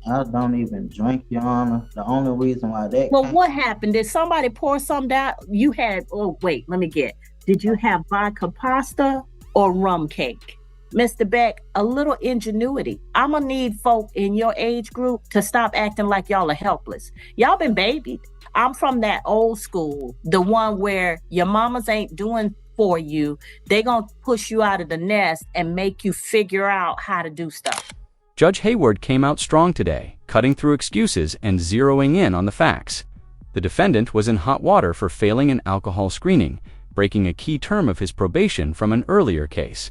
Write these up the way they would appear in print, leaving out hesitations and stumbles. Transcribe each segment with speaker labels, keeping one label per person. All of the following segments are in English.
Speaker 1: I don't even drink, Your Honor. The only reason why that
Speaker 2: Well,
Speaker 1: came,
Speaker 2: what happened? Did somebody pour some down? You had, oh, wait, let me get. Did you have vodka pasta or rum cake? Mr. Beck, a little ingenuity. I'm going to need folk in your age group to stop acting like y'all are helpless. Y'all been babied. I'm from that old school, the one where your mamas ain't doing for you. They going to push you out of the nest and make you figure out how to do stuff.
Speaker 3: Judge Hayward came out strong today, cutting through excuses and zeroing in on the facts. The defendant was in hot water for failing an alcohol screening, breaking a key term of his probation from an earlier case.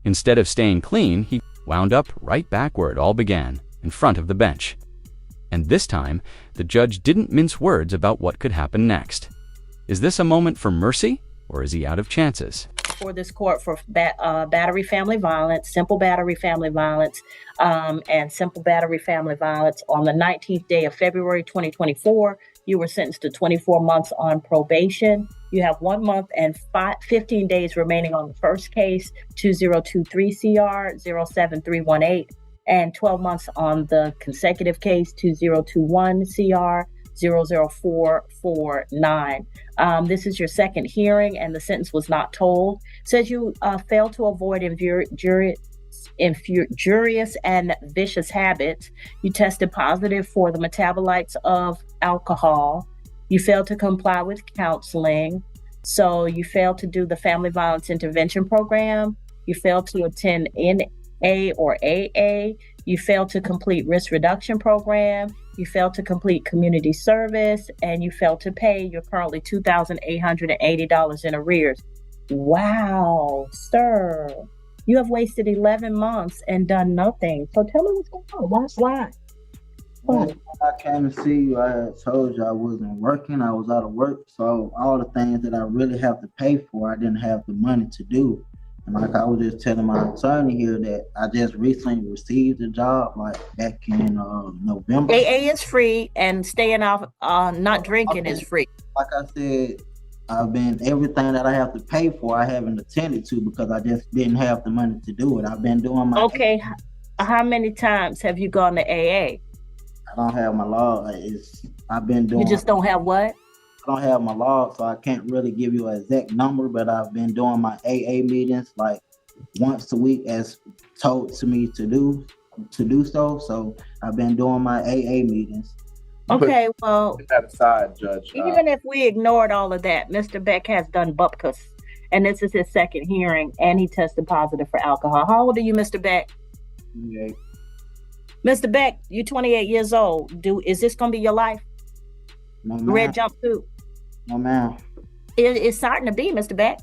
Speaker 3: Instead of staying clean, he wound up right back where it all began, in front of the bench. And this time, the judge didn't mince words about what could happen next. Is this a moment for mercy, or is he out of chances?
Speaker 2: For this court for battery family violence, simple battery family violence, and simple battery family violence. On the 19th day of February 2024, you were sentenced to 24 months on probation. You have 1 month and 15 days remaining on the first case, 2023 CR 07318, and 12 months on the consecutive case, 2021 CR 00449. This is your second hearing, and the sentence was not told. Says you failed to avoid injurious and vicious habits. You tested positive for the metabolites of alcohol. You failed to comply with counseling. So you failed to do the family violence intervention program. You failed to attend NA or AA. You failed to complete risk reduction program. You failed to complete community service, and you failed to pay your currently $2,880 in arrears. Wow, sir. You have wasted 11 months and done nothing. So tell me what's going on. Why?
Speaker 1: when I came to see you, I had told you I wasn't working. I was out of work. So all the things that I really have to pay for, I didn't have the money to do. And like I was just telling my attorney here that I just recently received a job like back in November.
Speaker 2: AA is free, and staying off, not drinking is free.
Speaker 1: Like I said, I've been everything that I have to pay for, I haven't attended to because I just didn't have the money to do it. I've been doing my
Speaker 2: Okay, how many times have you gone to AA?
Speaker 1: I don't have my log. I've been doing.
Speaker 2: You just don't have what?
Speaker 1: I don't have my log, so I can't really give you an exact number. But I've been doing my AA meetings like once a week, as told to me to do so. So I've been doing my AA meetings.
Speaker 2: Okay, well,
Speaker 4: Put that aside, Judge.
Speaker 2: even if we ignored all of that, Mr. Beck has done bupkis, and this is his second hearing, and he tested positive for alcohol. How old are you, Mr. Beck?
Speaker 1: Yeah.
Speaker 2: Mr. Beck, you're 28 years old. Is this gonna be your life?
Speaker 1: No, ma'am.
Speaker 2: Red jumpsuit.
Speaker 1: No, ma'am.
Speaker 2: It's starting to be, Mr. Beck.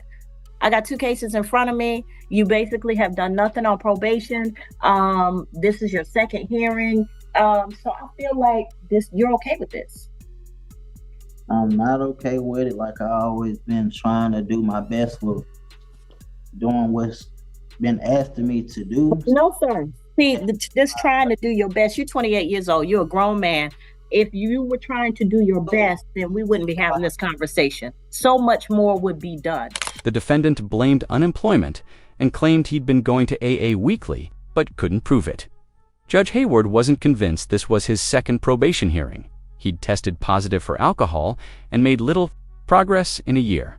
Speaker 2: I got two cases in front of me. You basically have done nothing on probation. This is your second hearing. So I feel like you're okay with this.
Speaker 1: I'm not okay with it. Like I always been trying to do my best with doing what's been asked of me to do.
Speaker 2: No, sir. See, just trying to do your best. You're 28 years old. You're a grown man. If you were trying to do your best, then we wouldn't be having this conversation. So much more would be done.
Speaker 3: The defendant blamed unemployment and claimed he'd been going to AA weekly, but couldn't prove it. Judge Hayward wasn't convinced this was his second probation hearing. He'd tested positive for alcohol and made little progress in a year.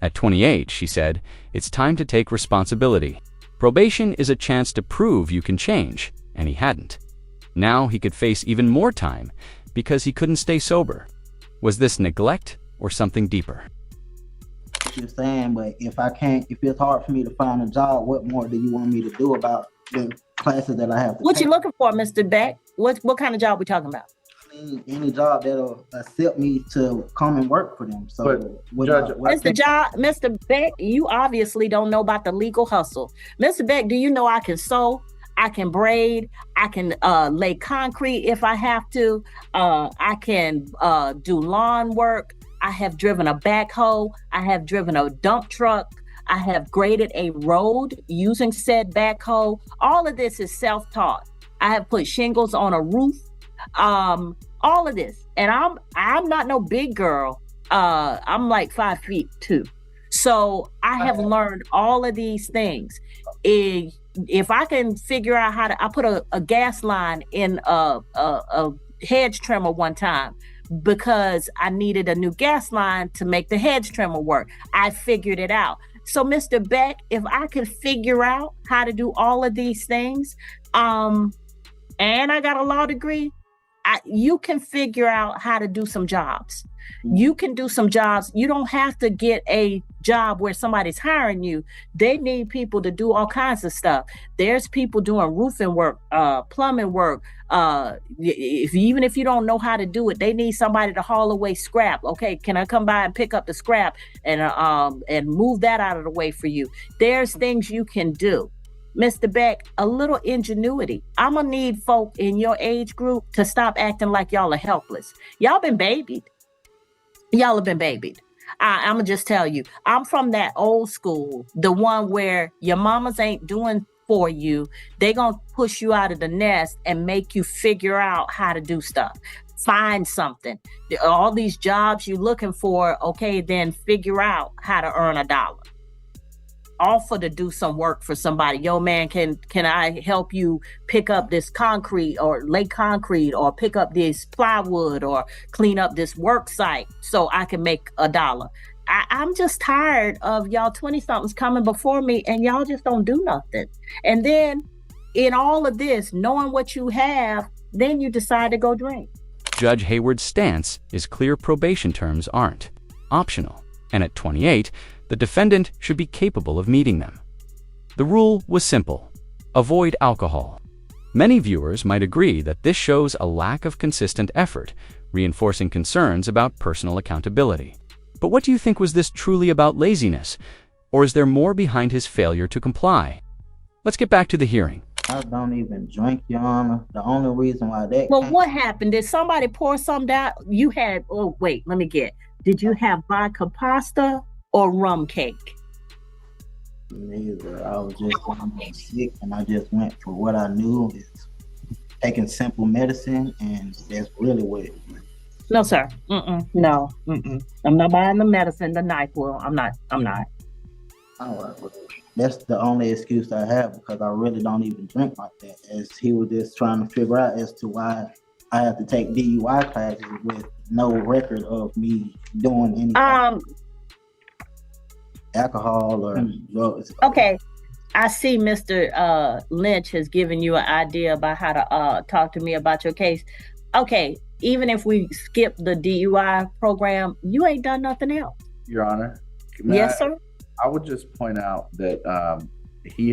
Speaker 3: At 28, she said, it's time to take responsibility. Probation is a chance to prove you can change, and he hadn't. Now he could face even more time because he couldn't stay sober. Was this neglect or something deeper?
Speaker 1: You're saying, but if it's hard for me to find a job, what more do you want me to do about the classes that I have to
Speaker 2: What
Speaker 1: take?
Speaker 2: you looking for, Mr. Beck? What kind of job we talking about?
Speaker 1: Any job that'll accept me to come and work for them. So,
Speaker 4: But, Judge,
Speaker 2: Mr. Beck, you obviously don't know about the legal hustle. Mr. Beck, do you know I can sew? I can braid. I can lay concrete if I have to. I can do lawn work. I have driven a backhoe. I have driven a dump truck. I have graded a road using said backhoe. All of this is self-taught. I have put shingles on a roof. All of this. And I'm not no big girl. I'm like 5'2". So I have learned all of these things. if I can figure out how to, I put a gas line in a hedge trimmer one time because I needed a new gas line to make the hedge trimmer work. I figured it out. So, Mr. Beck, if I could figure out how to do all of these things, and I got a law degree, you can figure out how to do some jobs. You can do some jobs. You don't have to get a job where somebody's hiring you. They need people to do all kinds of stuff. There's people doing roofing work, plumbing work. Even if you don't know how to do it, they need somebody to haul away scrap. Okay, can I come by and pick up the scrap and move that out of the way for you? There's things you can do. Mr. Beck, a little ingenuity. I'm gonna need folk in your age group to stop acting like y'all are helpless. Y'all been babied. Y'all have been babied. I'm gonna just tell you, I'm from that old school, the one where your mamas ain't doing for you. They gonna push you out of the nest and make you figure out how to do stuff. Find something. All these jobs you're looking for, okay, then figure out how to earn $1. Offer to do some work for somebody. Yo, man, can I help you pick up this concrete or lay concrete or pick up this plywood or clean up this work site so I can make $1? I'm just tired of y'all 20-somethings coming before me and y'all just don't do nothing. And then in all of this, knowing what you have, then you decide to go drink.
Speaker 3: Judge Hayward's stance is clear probation terms aren't optional, and at 28, the defendant should be capable of meeting them. The rule was simple: avoid alcohol. Many viewers might agree that this shows a lack of consistent effort, reinforcing concerns about personal accountability. But what do you think? Was this truly about laziness, or is there more behind his failure to comply? Let's get back to the hearing.
Speaker 1: I don't even drink, Your Honor. The only reason why
Speaker 2: what happened? Did somebody pour some down? You had, oh, wait, let me get. Did you have vodka pasta or rum cake?
Speaker 1: Neither. I was just sick, and I just went for what I knew is taking simple medicine, and that's really what it was.
Speaker 2: No, sir. No. I'm not buying the medicine, the NyQuil. I'm not.
Speaker 1: All right. Well, that's the only excuse I have, because I really don't even drink like that. As he was just trying to figure out as to why I have to take DUI classes with no record of me doing anything. Alcohol or drugs.
Speaker 2: Okay. I see Mr. Lynch has given you an idea about how to talk to me about your case. Okay, even if we skip the DUI program, you ain't done nothing else.
Speaker 4: Your Honor.
Speaker 2: Yes, sir.
Speaker 4: I would just point out that he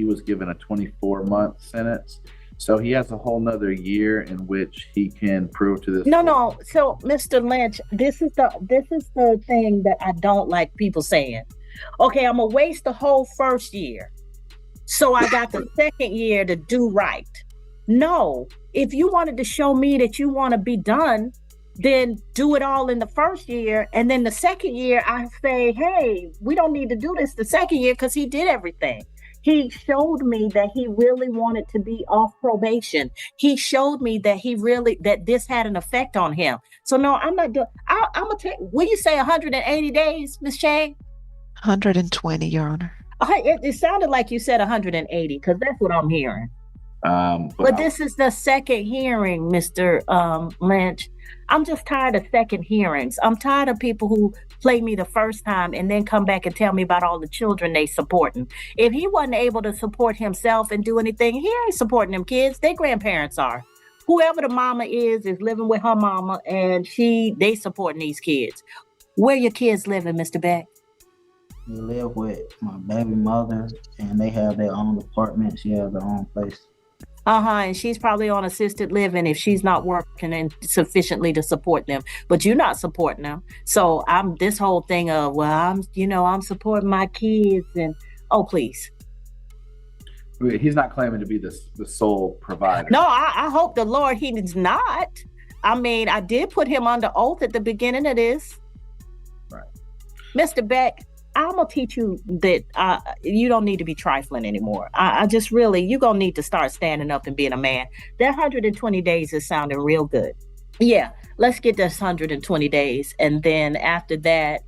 Speaker 4: was given a 24-month sentence. So he has a whole nother year in which he can prove to this.
Speaker 2: No. So, Mr. Lynch, this is the thing that I don't like people saying. Okay, I'm gonna waste the whole first year, so I got the second year to do right. No, if you wanted to show me that you want to be done, then do it all in the first year, and then the second year I say, hey, we don't need to do this the second year because he did everything. He showed me that he really wanted to be off probation. He showed me that that this had an effect on him. So no, I'm not doing. I'm gonna take. Will you say 180 days, Ms. Chang?
Speaker 5: 120, Your Honor.
Speaker 2: It sounded like you said 180 because that's what I'm hearing. But this is the second hearing, Mr. Lynch. I'm just tired of second hearings. I'm tired of people who play me the first time and then come back and tell me about all the children they supporting. If he wasn't able to support himself and do anything, he ain't supporting them kids. Their grandparents are. Whoever the mama is living with her mama, and they supporting these kids. Where your kids living, Mr. Beck?
Speaker 1: They live with my baby mother, and they have their own apartment. She has her own place.
Speaker 2: And she's probably on assisted living if she's not working and sufficiently to support them. But you're not supporting them. So I'm this whole thing of, well, I'm supporting my kids, and please.
Speaker 4: He's not claiming to be the sole provider.
Speaker 2: No, I hope the Lord he's not. I mean, I did put him under oath at the beginning of this.
Speaker 4: Right.
Speaker 2: Mr. Beck, I'm going to teach you that you don't need to be trifling anymore. I just really, you're going to need to start standing up and being a man. That 120 days is sounding real good. Yeah, let's get this 120 days. And then after that,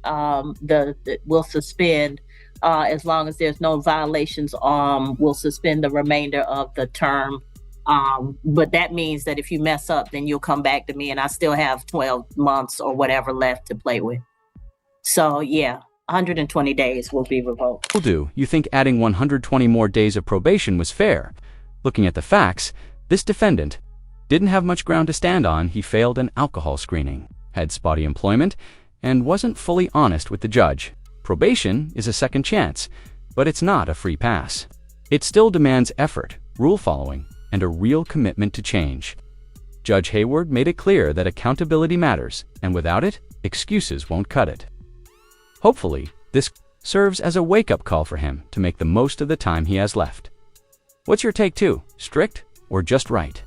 Speaker 2: we'll suspend as long as there's no violations, we'll suspend the remainder of the term. But that means that if you mess up, then you'll come back to me and I still have 12 months or whatever left to play with. So yeah, 120 days will be revoked.
Speaker 3: Will do. You think adding 120 more days of probation was fair? Looking at the facts, this defendant didn't have much ground to stand on. He failed an alcohol screening, had spotty employment, and wasn't fully honest with the judge. Probation is a second chance, but it's not a free pass. It still demands effort, rule following, and a real commitment to change. Judge Hayward made it clear that accountability matters, and without it, excuses won't cut it. Hopefully, this serves as a wake-up call for him to make the most of the time he has left. What's your take too? Strict or just right?